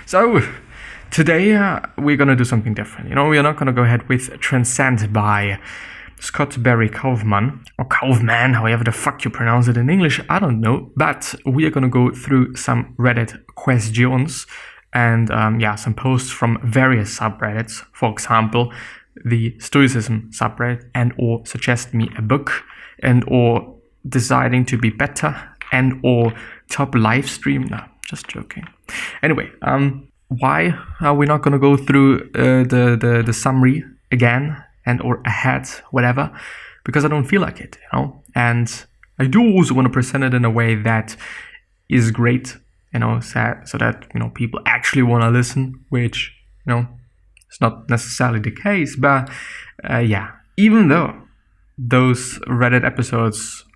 So today we're gonna do something different. We are not gonna go ahead with Transcend by Scott Barry Kaufman, or Kaufman, however the fuck you pronounce it in English, I don't know. But we are gonna go through some Reddit questions and some posts from various subreddits. For example, the Stoicism subreddit, and or suggest me a book, and or deciding to be better, and or top live stream. No, just joking. Anyway, why are we not gonna go through the summary again and or ahead, whatever? Because I don't feel like it, and I do also want to present it in a way that is great, so that people actually want to listen, which it's not necessarily the case. But even though those Reddit episodes,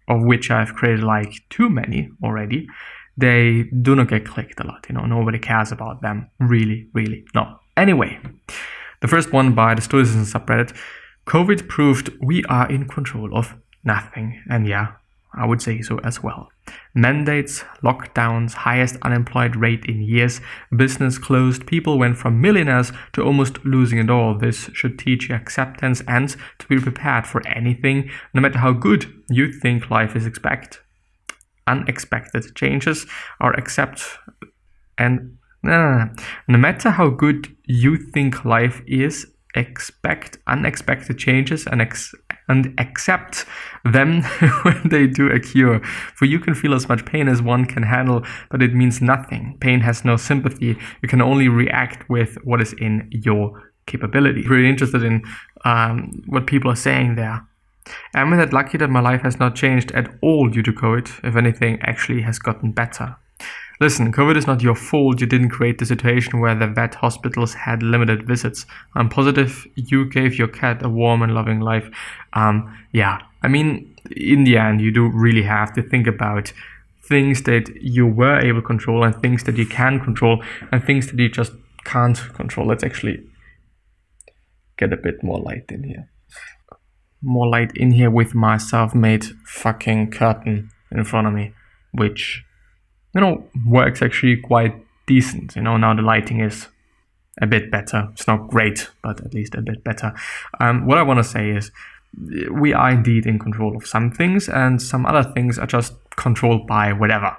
of which I've created like too many already, they do not get clicked a lot. Nobody cares about them, really not. Anyway, the first one by the Stoicism subreddit: COVID proved we are in control of nothing. And yeah, I would say so as well. Mandates, lockdowns, highest unemployed rate in years, business closed, people went from millionaires to almost losing it all. This should teach you acceptance and to be prepared for anything, no matter how good you think life is. Unexpected changes are no matter how good you think life is, expect unexpected changes and accept them when they do occur. For you can feel as much pain as one can handle, but it means nothing. Pain has no sympathy. You can only react with what is in your capability. Really interested in what people are saying there. Am I that lucky that my life has not changed at all due to COVID? If anything, actually has gotten better. Listen, COVID is not your fault. You didn't create the situation where the vet hospitals had limited visits. I'm positive you gave your cat a warm and loving life. I mean, in the end, you do really have to think about things that you were able to control and things that you can control and things that you just can't control. Let's actually get a bit more light in here. More light in here with my self-made fucking curtain in front of me, which works actually quite decent. Now the lighting is a bit better. It's not great, but at least a bit better. What I want to say is we are indeed in control of some things, and some other things are just controlled by whatever.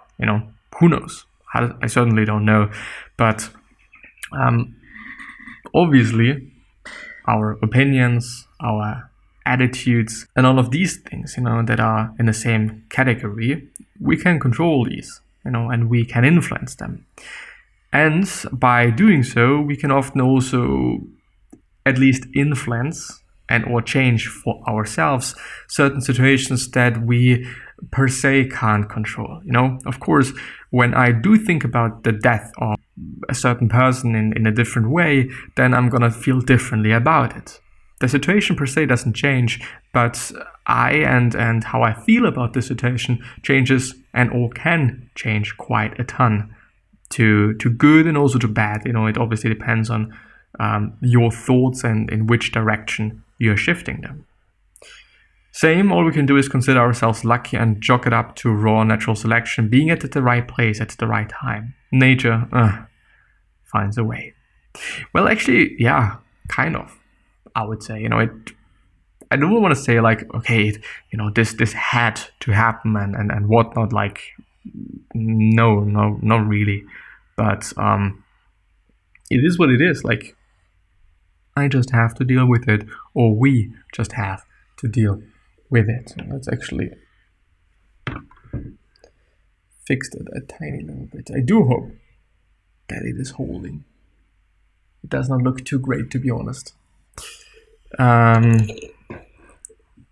Who knows? I certainly don't know. But obviously our opinions, our attitudes, and all of these things, that are in the same category, we can control these. And we can influence them. And by doing so, we can often also at least influence and or change for ourselves certain situations that we per se can't control. Of course, when I do think about the death of a certain person in a different way, then I'm gonna feel differently about it. The situation per se doesn't change, but I and how I feel about the situation changes and or can change quite a ton to good and also to bad. It obviously depends on your thoughts and in which direction you're shifting them. Same, all we can do is consider ourselves lucky and chalk it up to raw natural selection, being at the right place at the right time. Nature finds a way. Well, actually, yeah, kind of. I would say, I don't want to say like, okay, this had to happen and whatnot. Like, no, not really. But it is what it is. Like, I just have to deal with it, or we just have to deal with it. Let's actually fix it a tiny little bit. I do hope that it is holding. It does not look too great, to be honest.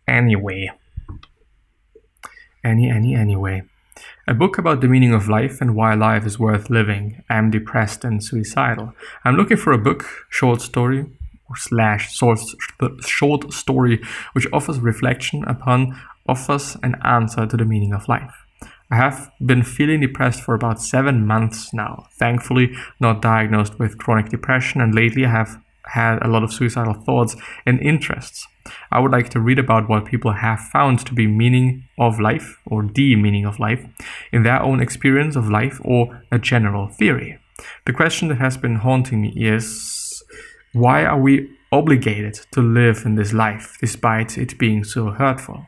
Anyway. A book about the meaning of life and why life is worth living. I'm depressed and suicidal. I'm looking for a book, short story which offers reflection offers an answer to the meaning of life. I have been feeling depressed for about 7 months now. Thankfully, not diagnosed with chronic depression, and lately I have had a lot of suicidal thoughts and interests. I would like to read about what people have found to be meaning of life, or the meaning of life, in their own experience of life, or a general theory. The question that has been haunting me is, why are we obligated to live in this life despite it being so hurtful?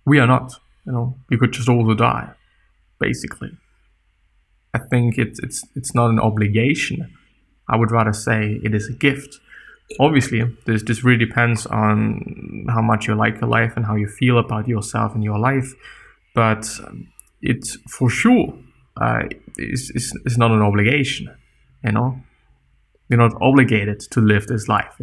We are not, we could just also die, basically. I think it's not an obligation. I would rather say it is a gift. Obviously, this really depends on how much you like your life and how you feel about yourself and your life, but it for sure is not an obligation. You're not obligated to live this life.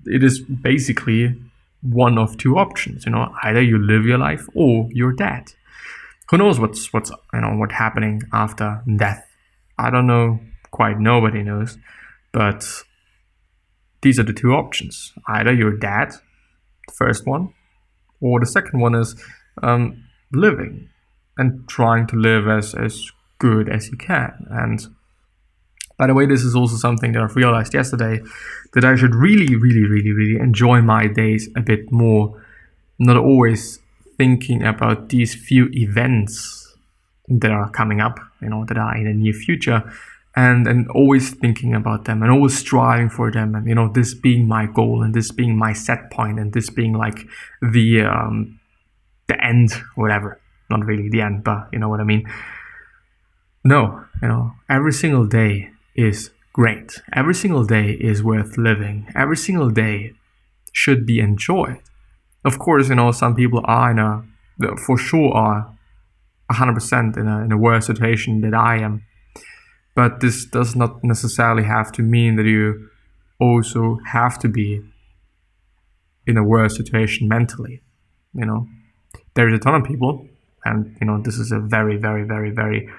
It is basically one of two options. Either you live your life or you're dead. Who knows what's happening after death? I don't know. Quite nobody knows. But these are the two options. Either you're dead, the first one, or the second one is living and trying to live as good as you can. And by the way, this is also something that I've realized yesterday, that I should really, really, really, really enjoy my days a bit more, not always thinking about these few events that are coming up, that are in the near future, and always thinking about them and always striving for them, and this being my goal and this being my set point and this being like the end, whatever. Not really the end, but you know what I mean. No, every single day is great. Every single day is worth living. Every single day should be enjoyed. Of course, some people are for sure are 100% in a worse situation than I am. But this does not necessarily have to mean that you also have to be in a worse situation mentally. There's a ton of people, and this is a very, very, very, very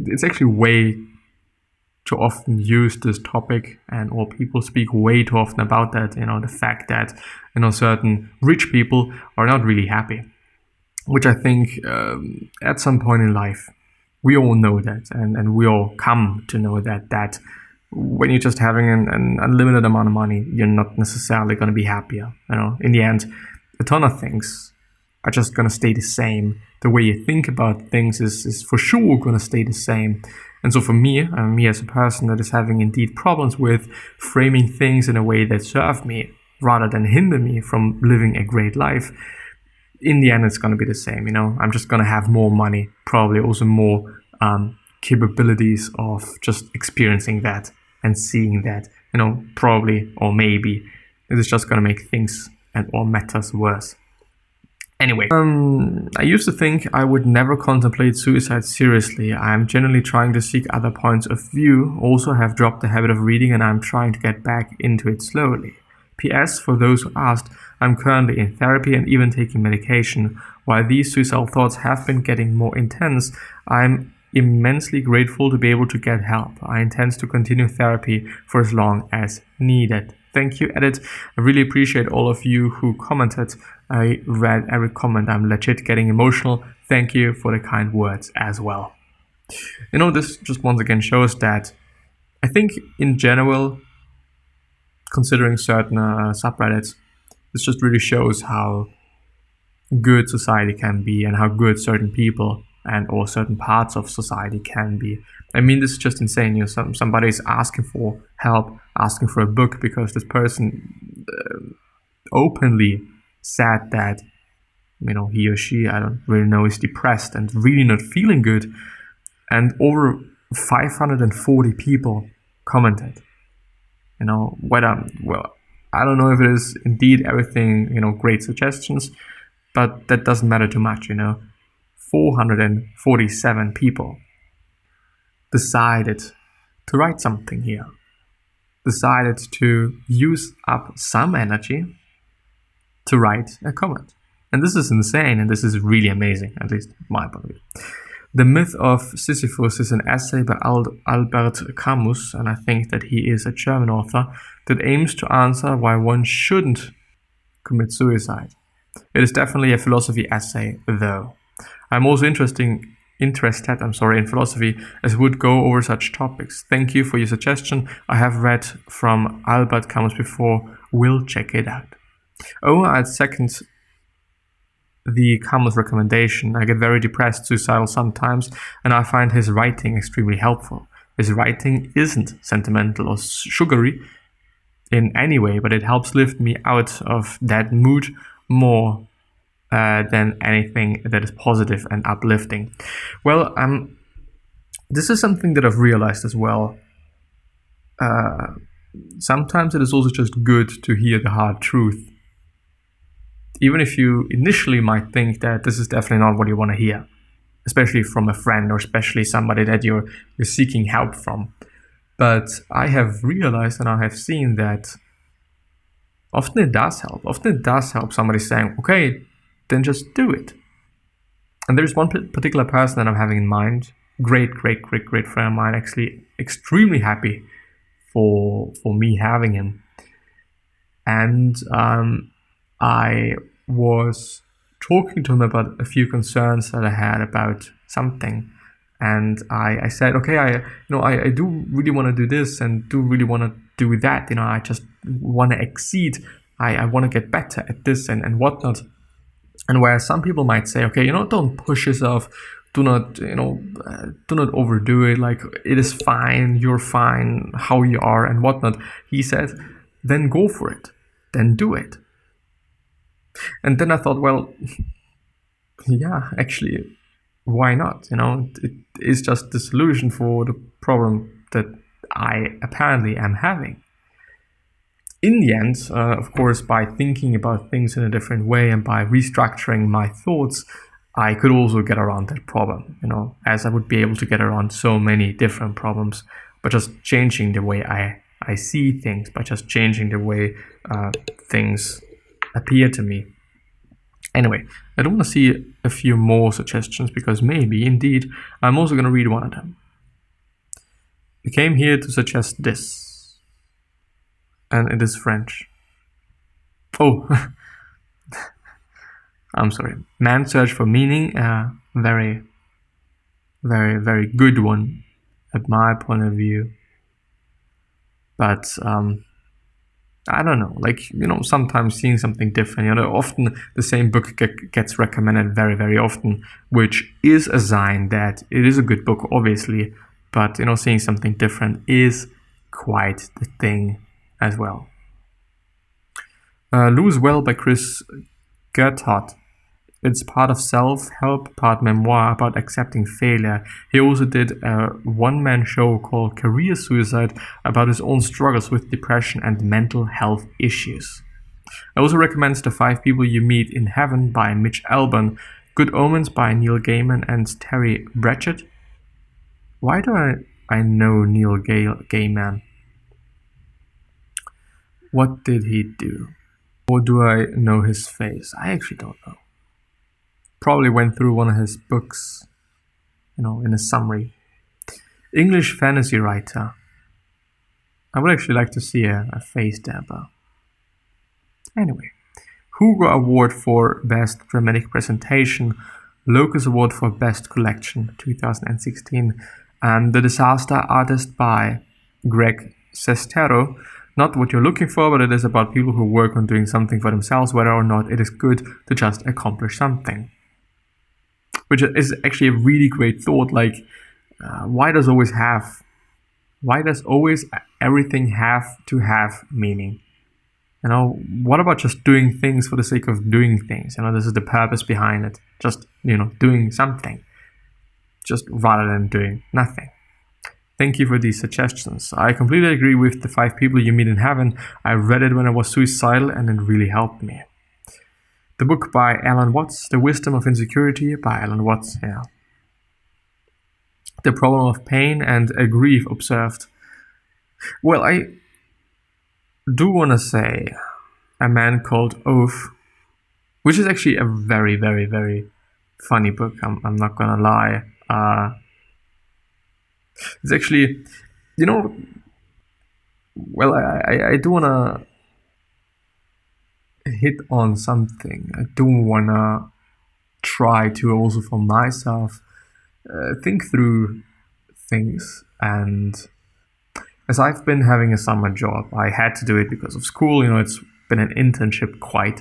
it's actually way too often used, this topic, or people speak way too often about that, the fact that certain rich people are not really happy, which I think at some point in life we all know that, and we all come to know that when you're just having an unlimited amount of money, you're not necessarily going to be happier. In the end, a ton of things are just going to stay the same. The way you think about things is for sure going to stay the same. And so for me as a person that is having indeed problems with framing things in a way that serve me rather than hinder me from living a great life, in the end it's going to be the same. I'm just going to have more money, probably also more capabilities of just experiencing that and seeing that, probably or maybe it is just going to make things and all matters worse. Anyway, I used to think I would never contemplate suicide seriously. I'm generally trying to seek other points of view, also have dropped the habit of reading, and I'm trying to get back into it slowly. P.S. For those who asked, I'm currently in therapy and even taking medication. While these suicidal thoughts have been getting more intense, I'm immensely grateful to be able to get help. I intend to continue therapy for as long as needed. Thank you, Edit. I really appreciate all of you who commented. I read every comment. I'm legit getting emotional. Thank you for the kind words as well. This just once again shows that I think in general, considering certain subreddits, this just really shows how good society can be and how good certain people and or certain parts of society can be. I mean, this is just insane. Somebody's asking for help, asking for a book because this person openly said that, he or she, I don't really know, is depressed and really not feeling good. And over 540 people commented. I don't know if it is indeed everything, great suggestions, but that doesn't matter too much, 447 people decided to write something here, decided to use up some energy to write a comment. And this is insane, and this is really amazing, at least my point of view. The Myth of Sisyphus is an essay by Albert Camus, and I think that he is a German author, that aims to answer why one shouldn't commit suicide. It is definitely a philosophy essay, though. I'm also interested in philosophy, as would go over such topics. Thank you for your suggestion. I have read from Albert Camus before. Will check it out. Oh, I'd second the common recommendation. I get very depressed, suicidal sometimes, and I find his writing extremely helpful. His writing isn't sentimental or sugary in any way, but it helps lift me out of that mood more than anything that is positive and uplifting. Well, this is something that I've realized as well. Sometimes it is also just good to hear the hard truth. Even if you initially might think that this is definitely not what you want to hear, especially from a friend or especially somebody that you're seeking help from. But I have realized and I have seen that often it does help. Often it does help somebody saying, okay, then just do it. And there's one particular person that I'm having in mind, great friend of mine, actually extremely happy for me having him. And I was talking to him about a few concerns that I had about something. And I said, okay, I do really want to do this and do really want to do that. I just want to exceed. I want to get better at this and whatnot. And whereas some people might say, okay, don't push yourself. Do not overdo it. Like, it is fine. You're fine how you are and whatnot. He said, then go for it. Then do it. And then I thought, well, yeah, actually, why not? It is just the solution for the problem that I apparently am having. In the end, of course, by thinking about things in a different way and by restructuring my thoughts, I could also get around that problem, as I would be able to get around so many different problems by just changing the way I see things, by just changing the way things appear to me. Anyway, I don't want to see a few more suggestions because maybe, indeed, I'm also going to read one of them. I came here to suggest this, and it is French. Oh, I'm sorry. Man's Search for Meaning, very, very, very good one at my point of view. But I don't know, sometimes seeing something different, often the same book gets recommended very, very often, which is a sign that it is a good book, obviously, but, seeing something different is quite the thing as well. Lose Well by Chris Gerhardt. It's part of self-help, part memoir about accepting failure. He also did a one-man show called Career Suicide about his own struggles with depression and mental health issues. I also recommend The 5 People You Meet in Heaven by Mitch Albom, Good Omens by Neil Gaiman and Terry Pratchett. Why do I know Neil Gaiman? What did he do? Or do I know his face? I actually don't know. Probably went through one of his books, in a summary. English fantasy writer. I would actually like to see a face dabber. Anyway, Hugo Award for Best Dramatic Presentation, Locus Award for Best Collection, 2016, and The Disaster Artist by Greg Sestero. Not what you're looking for, but it is about people who work on doing something for themselves, whether or not it is good to just accomplish something. Which is actually a really great thought. Why does always everything have to have meaning? What about just doing things for the sake of doing things? This is the purpose behind it. Just, doing something. Just rather than doing nothing. Thank you for these suggestions. I completely agree with The 5 People You Meet in Heaven. I read it when I was suicidal and it really helped me. The book by Alan Watts, The Wisdom of Insecurity by Alan Watts, yeah. The Problem of Pain and a Grief Observed. Well, I do want to say A Man Called Oath, which is actually a very, very, very funny book, I'm not gonna lie. It's actually, well, I do want to hit on something. I do want to try to also for myself think through things. And as I've been having a summer job, I had to do it because of school. It's been an internship quite.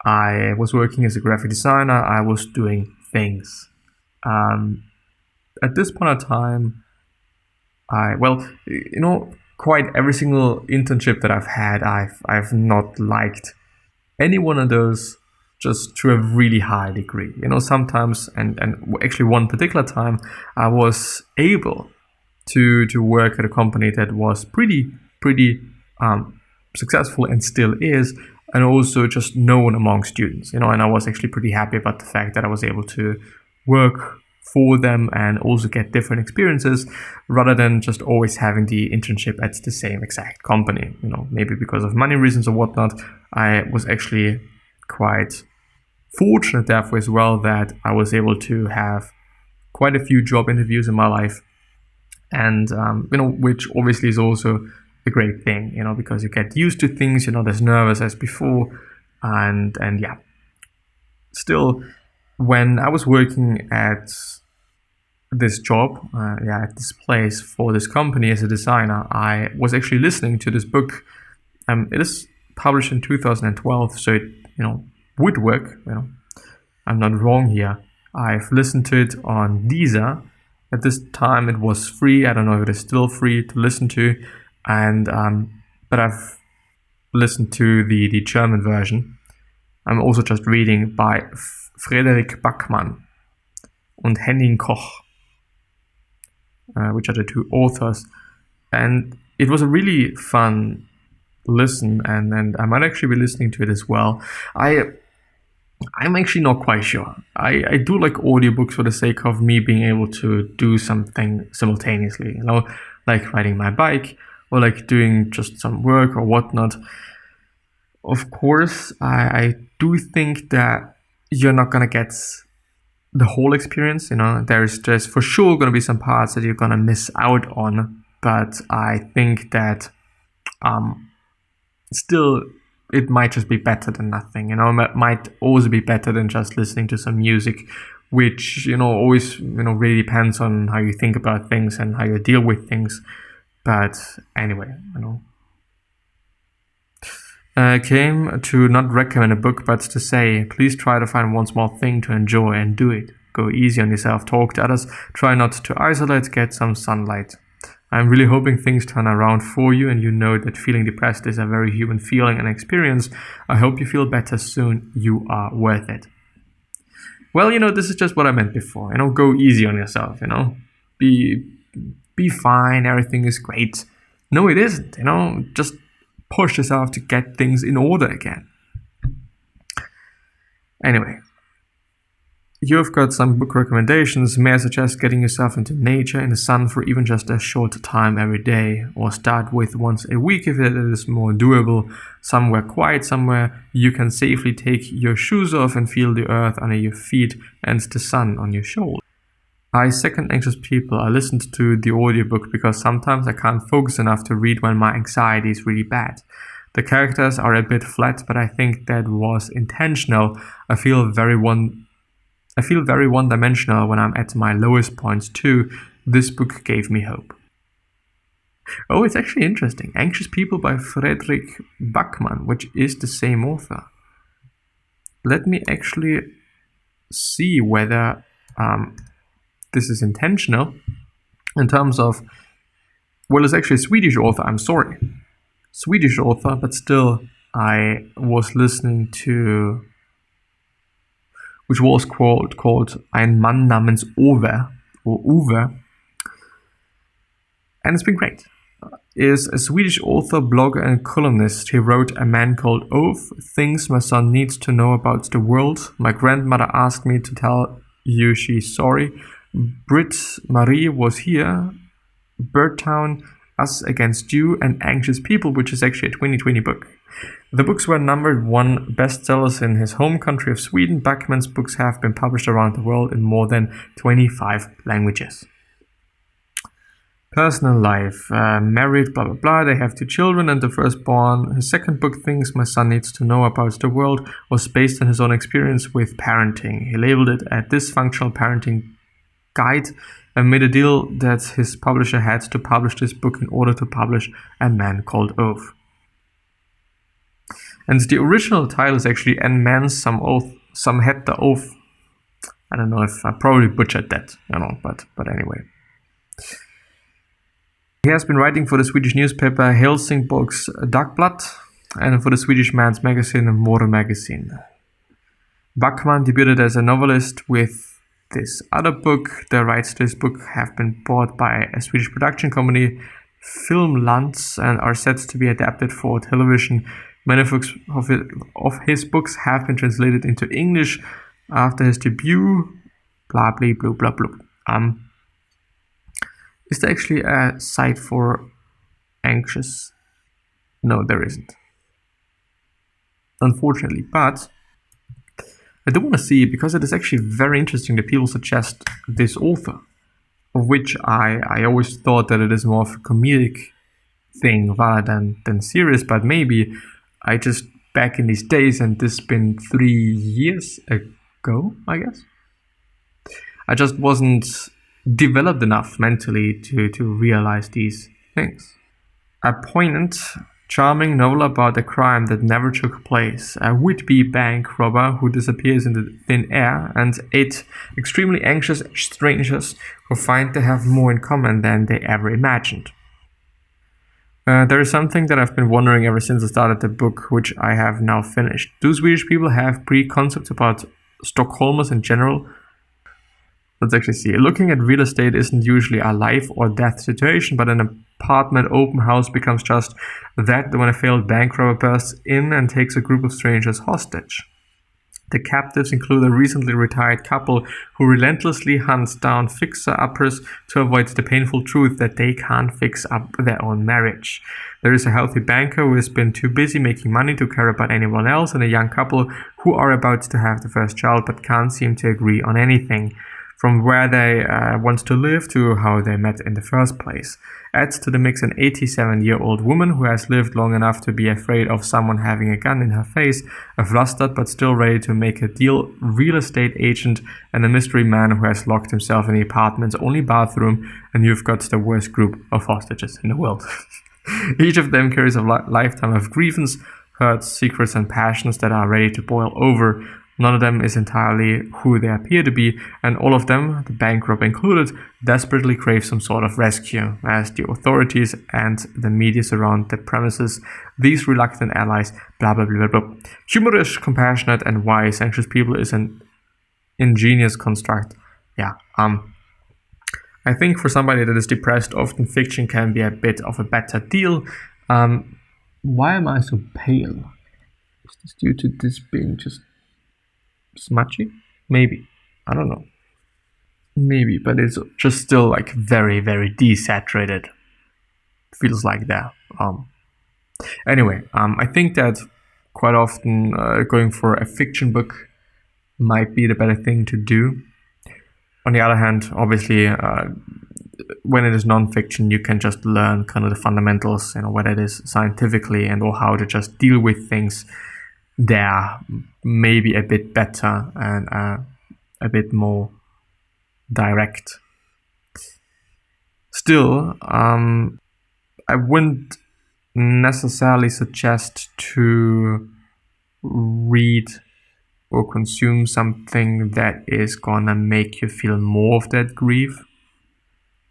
I was working as a graphic designer. I was doing things. At this point in time, quite every single internship that I've had, I've not liked any one of those, just to a really high degree. Sometimes, and actually one particular time, I was able to work at a company that was pretty successful and still is, and also just known among students. And I was actually pretty happy about the fact that I was able to work for them and also get different experiences rather than just always having the internship at the same exact company. Maybe because of money reasons or whatnot, I was actually quite fortunate therefore as well that I was able to have quite a few job interviews in my life, and which obviously is also a great thing, because you get used to things, you're not as nervous as before, and yeah. Still, when I was working at this job, at this place for this company as a designer, I was actually listening to this book. It is published in 2012, so it would work. I'm not wrong here. I've listened to it on Deezer. At this time, it was free. I don't know if it is still free to listen to, and but I've listened to the German version. I'm also just reading by Frederik Backman and Henning Koch, which are the two authors, and it was a really fun listen, and I might actually be listening to it as well. I'm actually not quite sure. I do like audiobooks for the sake of me being able to do something simultaneously, like riding my bike or like doing just some work or whatnot. Of course, I do think that you're not gonna get the whole experience. There's for sure gonna be some parts that you're gonna miss out on, but I think that still it might just be better than nothing. It might also be better than just listening to some music, which always really depends on how you think about things and how you deal with things. But anyway, I came to not recommend a book, but to say, please try to find one small thing to enjoy and do it. Go easy on yourself, talk to others, try not to isolate, get some sunlight. I'm really hoping things turn around for you and you know that feeling depressed is a very human feeling and experience. I hope you feel better soon. You are worth it. Well, this is just what I meant before. Go easy on yourself, Be fine, everything is great. No, it isn't, Just push yourself to get things in order again. Anyway, you've got some book recommendations. May I suggest getting yourself into nature in the sun for even just a short time every day, or start with once a week if it is more doable. Somewhere quiet, somewhere you can safely take your shoes off and feel the earth under your feet and the sun on your shoulders. I second anxious people. I listened to the audiobook because sometimes I can't focus enough to read when my anxiety is really bad. The characters are a bit flat, but I think that was intentional. I feel very one-dimensional when I'm at my lowest points too. This book gave me hope. Oh, it's actually interesting. Anxious People by Frederik Backman, which is the same author. Let me actually see whether this is intentional in terms of, well, it's actually a Swedish author, I'm sorry. Swedish author, but still I was listening to, which was called Ein Mann namens Ove, or Uwe, and it's been great. Is a Swedish author, blogger, and columnist. He wrote A Man Called Ove, Things My Son Needs to Know About the World, My Grandmother Asked Me to Tell You She's Sorry, Brit Marie Was Here, Birdtown, Us Against You, and Anxious People, which is actually a 2020 book. The books were numbered 1 bestsellers in his home country of Sweden. Backman's books have been published around the world in more than 25 languages. Personal life, married, blah, blah, blah. They have 2 children and the firstborn. His second book, Things My Son Needs to Know About the World, was based on his own experience with parenting. He labeled it a dysfunctional parenting guide and made a deal that his publisher had to publish this book in order to publish A Man Called Ove. And the original title is actually En mens som oath, som hette oath. I don't know if I probably butchered that, but anyway. He has been writing for the Swedish newspaper Helsingborgs Dagblad and for the Swedish men's magazine More magazine. Backman debuted as a novelist with this other book. The rights to this book have been bought by a Swedish production company, Filmlands, and are set to be adapted for television. Many of his books have been translated into English after his debut. Blah blah blah blah blah. Is there actually a site for anxious? No, there isn't. Unfortunately, but I do want to see it because it is actually very interesting that people suggest this author, of which I always thought that it is more of a comedic thing rather than serious, but maybe I just back in these days, and this has been 3 years ago, I guess. I just wasn't developed enough mentally to realize these things. A poignant, charming novel about a crime that never took place, a would-be bank robber who disappears into thin air, and 8 extremely anxious strangers who find they have more in common than they ever imagined. There is something that I've been wondering ever since I started the book, which I have now finished. Do Swedish people have preconcepts about Stockholmers in general? Let's actually see. Looking at real estate isn't usually a life or death situation, but an apartment open house becomes just that when a failed bank robber bursts in and takes a group of strangers hostage. The captives include a recently retired couple who relentlessly hunts down fixer-uppers to avoid the painful truth that they can't fix up their own marriage. There is a healthy banker who has been too busy making money to care about anyone else, and a young couple who are about to have the first child but can't seem to agree on anything, from where they want to live to how they met in the first place. Adds to the mix an 87-year-old woman who has lived long enough to be afraid of someone having a gun in her face, a flustered but still ready to make a deal real estate agent, and a mystery man who has locked himself in the apartment's only bathroom, and you've got the worst group of hostages in the world. Each of them carries a lifetime of grievance, hurts, secrets, and passions that are ready to boil over. None of them is entirely who they appear to be, and all of them, the bank robber included, desperately crave some sort of rescue, as the authorities and the media surround the premises, these reluctant allies, blah blah blah blah blah. Humorous, compassionate, and wise, anxious people is an ingenious construct. Yeah, I think for somebody that is depressed, often fiction can be a bit of a better deal. Why am I so pale? Is this due to this being just smudgy? Maybe. I don't know. Maybe, but it's just still like very, very desaturated. Feels like that. Anyway, I think that quite often going for a fiction book might be the better thing to do. On the other hand, obviously, when it is non-fiction, you can just learn kind of the fundamentals, what it is scientifically and or how to just deal with things there, maybe a bit better and a bit more direct. Still, I wouldn't necessarily suggest to read or consume something that is gonna make you feel more of that grief.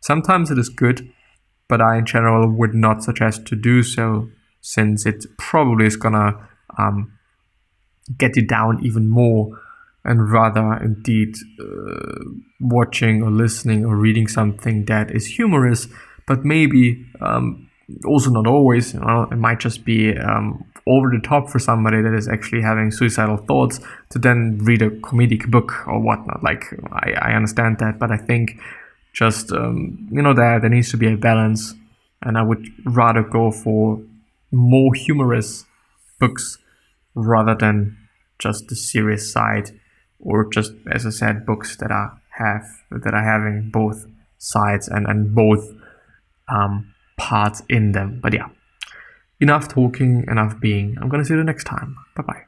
Sometimes it is good, but I in general would not suggest to do so, since it probably is gonna get you down even more, and rather indeed watching or listening or reading something that is humorous, but maybe also not always. It might just be over the top for somebody that is actually having suicidal thoughts to then read a comedic book or whatnot. Like, I understand that, but I think just there needs to be a balance, and I would rather go for more humorous books rather than just the serious side, or just, as I said, books that are having both sides and both parts in them. But yeah, enough talking, enough being. I'm gonna see you the next time. Bye bye.